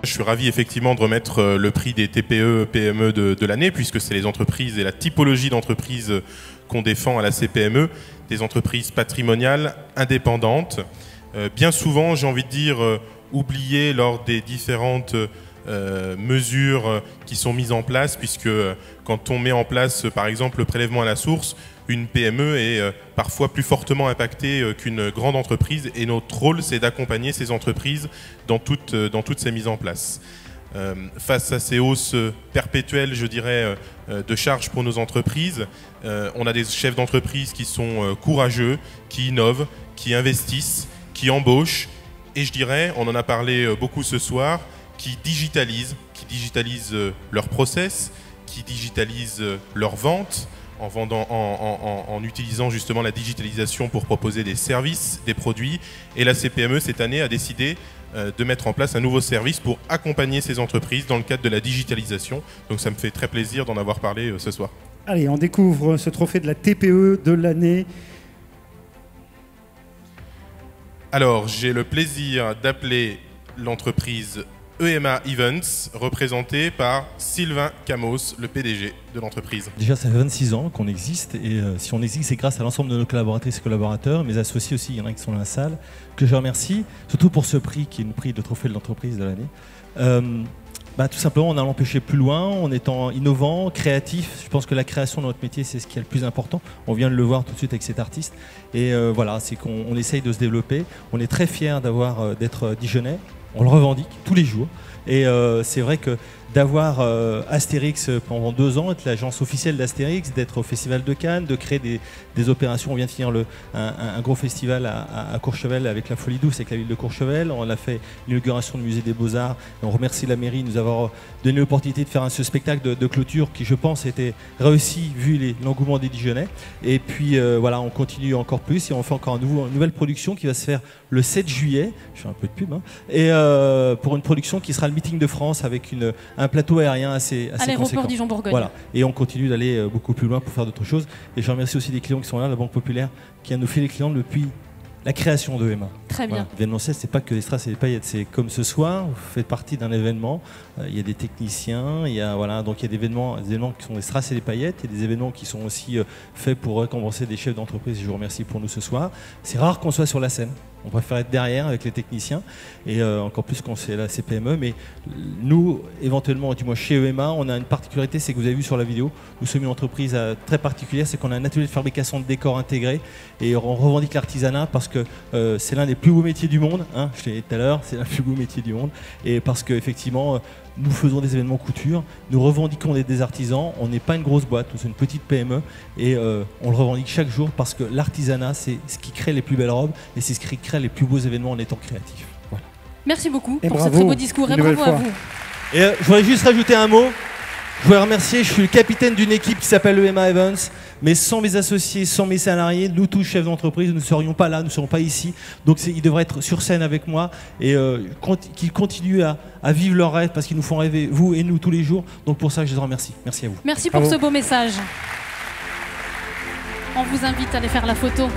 Je suis ravi effectivement de remettre le prix des TPE-PME de l'année, puisque c'est les entreprises et la typologie d'entreprises qu'on défend à la CPME, des entreprises patrimoniales, indépendantes, bien souvent, j'ai envie de dire, oubliées lors des différentes mesures qui sont mises en place, puisque quand on met en place par exemple le prélèvement à la source, une PME est parfois plus fortement impactée qu'une grande entreprise, et notre rôle c'est d'accompagner ces entreprises dans toutes ces mises en place. Face à ces hausses perpétuelles, je dirais, de charges pour nos entreprises, on a des chefs d'entreprise qui sont courageux, qui innovent, qui investissent, qui embauchent, et je dirais, on en a parlé beaucoup ce soir, qui digitalisent leurs process, qui digitalisent leurs ventes, en utilisant justement la digitalisation pour proposer des services, des produits. Et la CPME, cette année, a décidé de mettre en place un nouveau service pour accompagner ces entreprises dans le cadre de la digitalisation. Donc ça me fait très plaisir d'en avoir parlé ce soir. Allez, on découvre ce trophée de la TPE de l'année. Alors, j'ai le plaisir d'appeler l'entreprise EMA Events, représentée par Sylvain Camos, le PDG de l'entreprise. Déjà, ça fait 26 ans qu'on existe, et si on existe, c'est grâce à l'ensemble de nos collaboratrices et collaborateurs, mes associés aussi, il y en a qui sont dans la salle, que je remercie, surtout pour ce prix qui est le prix de trophée de l'entreprise de l'année. Tout simplement en allant pêcher plus loin, en étant innovant, créatif. Je pense que la création dans notre métier, c'est ce qui est le plus important. On vient de le voir tout de suite avec cet artiste. Et voilà, c'est qu'on essaye de se développer. On est très fiers d'être Dijonnais. On le revendique tous les jours. Et c'est vrai que d'avoir Astérix pendant 2 ans, être l'agence officielle d'Astérix, d'être au Festival de Cannes, de créer des opérations. On vient de finir un gros festival à Courchevel avec la Folie Douce, avec la ville de Courchevel. On a fait l'inauguration du musée des Beaux-Arts. On remercie la mairie de nous avoir donné l'opportunité de faire ce spectacle de clôture qui, je pense, était réussi vu l'engouement des Dijonnais. Et puis voilà, on continue encore plus et on fait encore une nouvelle production qui va se faire le 7 juillet. Je fais un peu de pub, hein, et pour une production qui sera le Meeting de France avec un plateau aérien assez conséquent. À l'aéroport Dijon-Bourgogne. Voilà. Et on continue d'aller beaucoup plus loin pour faire d'autres choses. Et je remercie aussi les clients qui sont là, la Banque Populaire, qui a nous fait les clients depuis la création de EMA. Très bien. Voilà. L'événementiel, c'est pas que des strass et des paillettes. C'est comme ce soir, vous faites partie d'un événement. Il y a des techniciens, il y a des événements qui sont des strass et des paillettes. Il y a des événements qui sont aussi faits pour récompenser des chefs d'entreprise. Je vous remercie pour nous ce soir. C'est rare qu'on soit sur la scène. On préfère être derrière avec les techniciens, et encore plus quand c'est la CPME. Mais nous, éventuellement, du moins chez EMA, on a une particularité, c'est que vous avez vu sur la vidéo, nous sommes une entreprise très particulière, c'est qu'on a un atelier de fabrication de décors intégré, et on revendique l'artisanat parce que c'est l'un des plus beaux métiers du monde, hein, je l'ai dit tout à l'heure, c'est l'un des plus beaux métiers du monde, et parce qu'effectivement, nous faisons des événements couture, nous revendiquons des artisans, on n'est pas une grosse boîte, nous sommes une petite PME, et on le revendique chaque jour parce que l'artisanat, c'est ce qui crée les plus belles robes, et c'est ce qui crée les plus beaux événements en étant créatif. Voilà. Merci beaucoup et pour bravo, ce très beau discours, et bravo à vous. Et je voudrais juste rajouter un mot. Je voudrais remercier, je suis le capitaine d'une équipe qui s'appelle EMA Events, mais sans mes associés, sans mes salariés, nous tous chefs d'entreprise, nous ne serions pas là, nous ne serions pas ici. Donc ils devraient être sur scène avec moi, et qu'ils continuent à vivre leurs rêves, parce qu'ils nous font rêver, vous et nous, tous les jours. Donc pour ça, je les remercie. Merci à vous. Merci pour ce beau message. On vous invite à aller faire la photo.